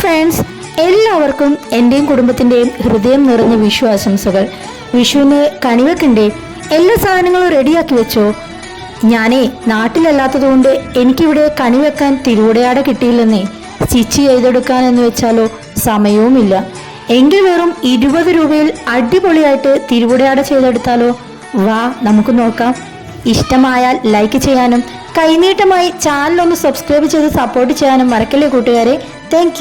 Friends, എല്ലാവർക്കും എൻ്റെയും കുടുംബത്തിൻ്റെയും ഹൃദയം നിറഞ്ഞ വിഷു ആശംസകൾ. വിഷുവിന് കണിവെക്കണ്ടേ? എല്ലാ സാധനങ്ങളും റെഡിയാക്കി വെച്ചോ? ഞാനേ നാട്ടിലല്ലാത്തതുകൊണ്ട് എനിക്കിവിടെ കണിവെക്കാൻ തിരുവുടയാട കിട്ടിയില്ലെന്നേ. സ്റ്റിച്ച് ചെയ്തെടുക്കാൻ എന്ന് വെച്ചാലോ സമയവുമില്ല. എങ്കിൽ വെറും 20 രൂപയിൽ അടിപൊളിയായിട്ട് തിരുവുടയാട ചെയ്തെടുത്താലോ? വാ, നമുക്ക് നോക്കാം. ഇഷ്ടമായാൽ ലൈക്ക് ചെയ്യാനും കൈനീട്ടമായി ചാനലൊന്ന് സബ്സ്ക്രൈബ് ചെയ്ത് സപ്പോർട്ട് ചെയ്യാനും മറക്കല്ലേ കൂട്ടുകാരെ. താങ്ക്